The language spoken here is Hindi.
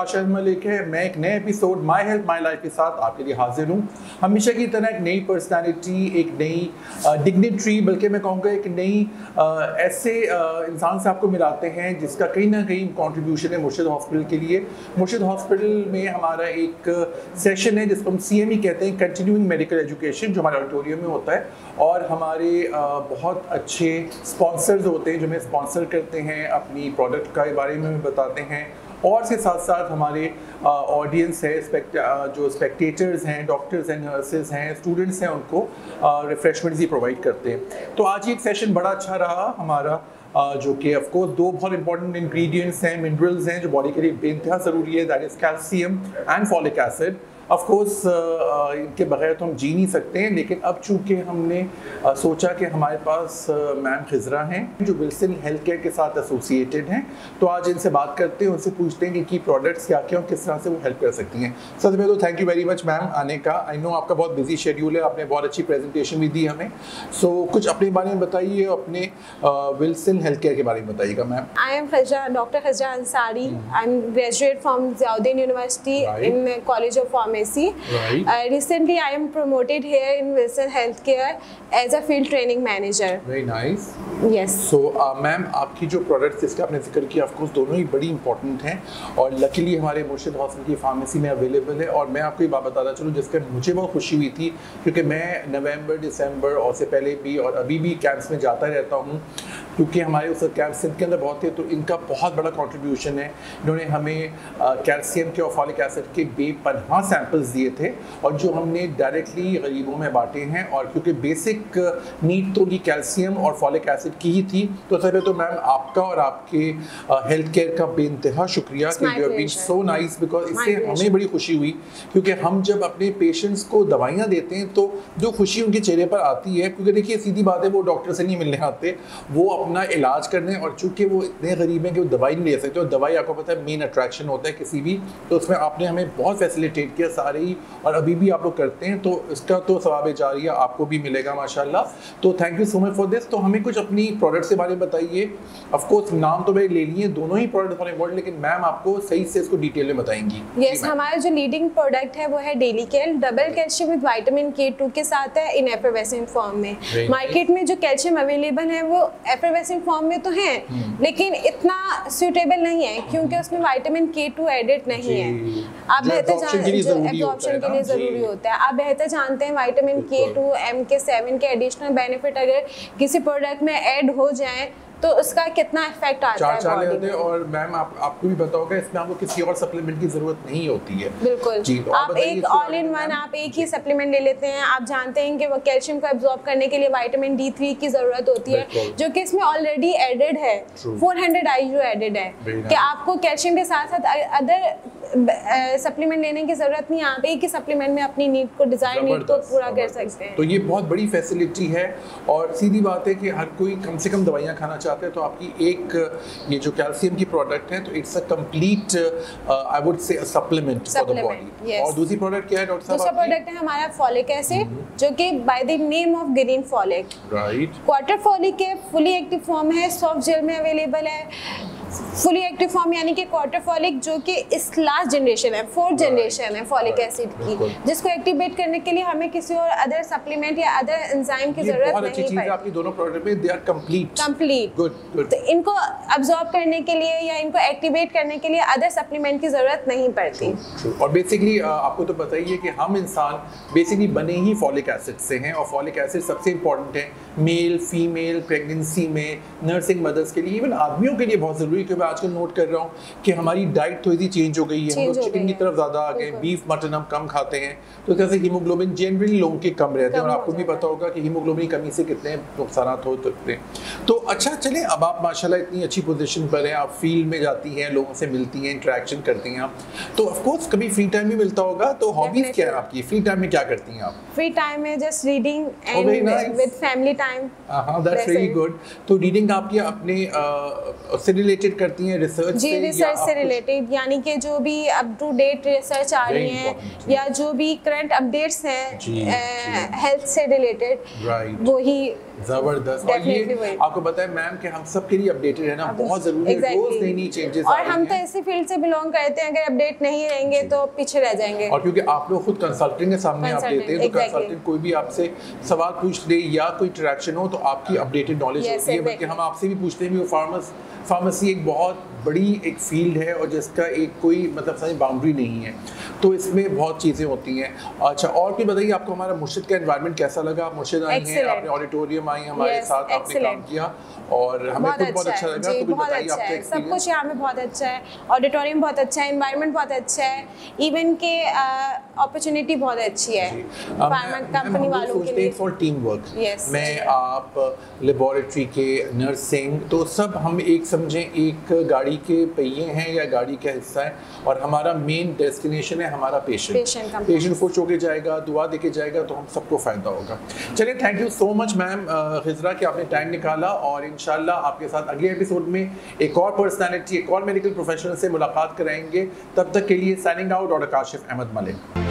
शाहिद मलिक है। मैं एक नए episode my health my life के साथ आपके लिए हाजिर हूँ। हमेशा की तरह एक नई पर्सनालिटी, एक नई डिग्निटरी, बल्कि मैं कहूँगा एक नई ऐसे इंसान से आपको मिलाते हैं जिसका कहीं ना कहीं कंट्रीब्यूशन है मुर्शिद हॉस्पिटल के लिए। मुर्शिद हॉस्पिटल में हमारा एक सेशन है जिसको हम CME कहते हैं, कंटिन्यूइंग मेडिकल एजुकेशन, जो हमारे ऑडिटोरियम में होता है। और हमारे बहुत अच्छे स्पॉन्सर्स होते हैं जो हमें स्पॉन्सर करते हैं, अपनी प्रोडक्ट के बारे में बताते हैं। और इसके साथ साथ हमारे ऑडियंस है, जो स्पेक्टेटर्स हैं, डॉक्टर्स हैं, नर्सेज हैं, स्टूडेंट्स हैं, उनको रिफ्रेशमेंट्स ही प्रोवाइड करते हैं। तो आज ये एक सेशन बड़ा अच्छा रहा हमारा, जो कि ऑफ कोर्स दो बहुत इंपॉर्टेंट इंग्रेडिएंट्स हैं, मिनरल्स हैं जो बॉडी के लिए बेइंतहा ज़रूरी है, that is calcium and folic acid. Of course इनके बगैर तो हम जी नहीं सकते हैं, लेकिन अब चूँकि हमने सोचा कि हमारे पास मैम खिजरा हैं जो विल्सन हेल्थ केयर के साथ एसोसिएटेड हैं, तो आज इनसे बात करते हैं, उनसे पूछते हैं कि इनकी प्रोडक्ट्स क्या क्या और किस तरह से वो हेल्प कर सकती हैं। सबसे पहले तो thank you very much ma'am आने का। आई नो आपका बहुत बिजी शेड्यूल है, आपने बहुत अच्छी प्रेजेंटेशन भी दी हमें। सो कुछ अपने बारे में बताइए, अपने विल्सन हेल्थ केयर के बारे में बताइएगा ma'am. I am doctor खिजरा Ansari. I am graduate from Ziauddin university in college of pharmacy. Recently, I am promoted here in Wilson Healthcare as a field training manager. Very nice. Yes. So, ma'am आपकी जो प्रोडक्ट्स जिसका आपने जिक्र किया, ऑफ कोर्स दोनों ही बड़ी इंपॉर्टेंट हैं और लकीली हमारे मुर्शिद हॉस्पिटल की फार्मेसी में अवेलेबल है। और मैं आपको ये बात बताना चलूँ जिसका मुझे बहुत खुशी हुई थी, क्योंकि मैं नवंबर, दिसंबर और से पहले भी और अभी भी कैंप्स में जाता रहता हूँ, क्योंकि हमारे उस कैंप सिंध के अंदर बहुत थे, तो इनका बहुत बड़ा कंट्रीब्यूशन है। इन्होंने हमें कैल्शियम के और फॉलिक एसिड के बेपनाह सैंपल्स दिए थे और जो हमने डायरेक्टली गरीबों में बांटे हैं। और क्योंकि बेसिक नीड तो उनकी कैल्शियम और फॉलिक एसिड की ही थी, तो सबसे तो मैम आपका और आपके हेल्थ केयर का बेइंतहा शुक्रिया कि you have been so nice, because इससे हमें बड़ी खुशी हुई। क्योंकि हम जब अपने पेशेंट्स को दवाइयाँ देते हैं तो जो खुशी उनके चेहरे पर आती है, क्योंकि देखिए सीधी बात है, वो डॉक्टर से नहीं मिलने आते, वो अपना इलाज करने, और चूंकि वो इतने गरीब हैं कि वो दवाई नहीं ले सकते, और दवाई आपको पता है मेन अट्रैक्शन होता है किसी भी, तो उसमें आपने हमें बहुत फैसिलिटेट किया सारे ही, और अभी भी आप लोग करते हैं, तो इसका तो सवाब जारिया आपको भी मिलेगा माशाल्लाह। तो thank you so much for this. तो हमें कुछ अपनी प्रोडक्ट्स के बारे में बताइए। ऑफ कोर्स नाम तो मैंने ले लिए, दोनों ही प्रोडक्ट फॉर इम्पोर्टेंट, लेकिन मैम आपको सही से इसको डिटेल में बताएंगी। यस, हमारा जो लीडिंग प्रोडक्ट है वो है daily care double calcium with vitamin K2 के साथ है, इन एफरवेसेंट फॉर्म में। मार्केट में जो कैल्शियम अवेलेबल है वो एफरवेसेंट फॉर्म में तो है, लेकिन इतना सूटेबल नहीं है क्योंकि उसमें विटामिन K2 एडिड नहीं है। आप बेहतर जानते हैं, जो एब्जॉर्प्शन के लिए ज़रूरी होता है, आप बेहतर जानते हैं विटामिन K2 MK7 के एडिशनल बेनिफिट अगर किसी प्रोडक्ट में ऐड हो जाए तो उसका कितना इफेक्ट आता है बॉडी में। और मैम आपको भी पता होगा इसमें आपको किसी और सप्लीमेंट की जरूरत नहीं होती है। बिल्कुल जी, तो आप एक ऑल इन वन, आप एक ही सप्लीमेंट ले लेते हैं। आप जानते हैं कि वो कैल्शियम को एब्जॉर्ब करने के लिए विटामिन D3 की जरूरत होती है, जो कि इसमें ऑलरेडी एडेड है, 400 IU एडेड है, कि आपको कैल्शियम के साथ साथ अदर सप्लीमेंट लेने की जरूरत नहीं है। आप एक ही सप्लीमेंट में अपनी नीड को, डिजायर नीड को पूरा कर सकते हैं। तो ये बहुत बड़ी फैसिलिटी है, और सीधी बात है कि हर कोई कम से कम दवाइयाँ खाना चाहते हैं, तो आपकी एक ये जो कैल्शियम की प्रोडक्ट है, तो it's a complete I would say supplement for the body. और दूसरी प्रोडक्ट क्या है डॉक्टर साहब? दूसरा प्रोडक्ट है हमारा फॉलिक एसिड, जो कि by the name of green folic, right, quarter folic के फुली एक्टिव फॉर्म है, सॉफ्ट जेल में अवेलेबल है। फुली एक्टिव फॉर्म यानी कि क्वार्टर फॉलिक, जो कि इस लास्ट जनरेशन है, 4th जनरेशन है फॉलिक एसिड की, जिसको एक्टिवेट करने के लिए हमें किसी और अदर सप्लीमेंट या अदर एंजाइम की जरूरत नहीं पड़ती। आपकी दोनों प्रोडक्ट में दे आर कंप्लीट। गुड। तो इनको अब्सॉर्ब करने के लिए या इनको एक्टिवेट करने के लिए अदर सप्लीमेंट की जरूरत नहीं पड़ती। और बेसिकली आपको तो पता ही है कि हम इंसान बेसिकली बने ही फॉलिक एसिड से हैं, और फॉलिक एसिड सबसे इंपॉर्टेंट है मेल फीमेल प्रेगनेंसी में, नर्सिंग मदर्स के लिए, इवन आदमियों के लिए बहुत ज़रूरी है। क्योंकि मैं आजकल नोट कर रहा हूँ कि हमारी डाइट थोड़ी सी चेंज हो गई है, हम लोग चिकन की तरफ ज़्यादा आ गए, बीफ मटन हम कम खाते हैं, तो जैसे हीमोग्लोबिन जनरली लोगों के कम रहते हैं, और आपको भी पता होगा कि हीमोग्लोबिन की कमी से कितने नुकसान हो सकते हैं। तो अच्छा चलें, अब आप माशाल्लाह इतनी अच्छी पोजीशन पर हैं, आप फील्ड में जाती हैं, लोगों से मिलती हैं, इंटरेक्शन करती हैं, तो ऑफ कोर्स कभी फ्री टाइम भी मिलता होगा, तो हॉबीज क्या है आपकी? फ्री टाइम में क्या करती हैं आप? फ्री टाइम में just reading and with family time. That's very good. तो रीडिंग आपकी अपने से रिलेटेड रिलेटेड करती हैं रिसर्च जी, रिसर्च से रिलेटेड, यानी कि जो भी अप टू डेट रिसर्च आ रही है या जो भी करंट अपडेट्स हैं हेल्थ से रिलेटेड, वही जबरदस्त। और ये आपको पता है मैम कि हम सब के लिए अपडेटेड रहना बहुत जरूरी है, रोज नई नई चेंजेस और हम तो ऐसी फील्ड से बिलोंग करते हैं, अगर अपडेट नहीं रहेंगे तो पीछे रह जाएंगे। और क्योंकि आप लोग खुद कंसल्टिंग के सामने आप देते हैं, तो कंसल्टेंट कोई भी आपसे सवाल पूछ ले या कोई इंटरेक्शन हो तो आपकी अपडेटेड नॉलेज होती है। बल्कि हम आपसे भी पूछते हैं कि फार्मेसी एक बहुत बड़ी एक फील्ड है और जिसका एक कोई मतलब सही बाउंड्री नहीं है, तो इसमें बहुत चीज़ें होती हैं। अच्छा, और भी बताइए आपको हमारा मुर्शिद का एनवायरनमेंट कैसा लगा? मुर्शिद आई हैं, आपने ऑडिटोरियम आई हमारे साथ, आपने काम किया और हमें खुद बहुत अच्छा लगा। तो बहुत अच्छा है, सब कुछ यहाँ में बहुत अच्छा है, ऑडिटोरियम बहुत अच्छा है, एनवायरनमेंट बहुत अच्छा है, इवन के अपॉर्चुनिटी बहुत अच्छी है फार्मा कंपनी वालों के लिए। फॉर टीम वर्क, मैं आप लेबोरेटरी के नर्सिंग, तो सब हम एक समझें एक गाड़ी के पहिए हैं या गाड़ी का हिस्सा है और हमारा मेन डेस्टिनेशन है हमारा पेशेंट खुश होके जाएगा, दुआ देके जाएगा तो हम सबको फ़ायदा होगा। चलिए, thank you so much ma'am Khizra कि आपने टाइम निकाला और इंशाल्लाह आपके साथ अगले एपिसोड में एक और पर्सनैलिटी, एक और मेडिकल प्रोफेशनल से मुलाकात कराएंगे। तब तक के लिए signing out, doctor Kashif Ahmad Malik.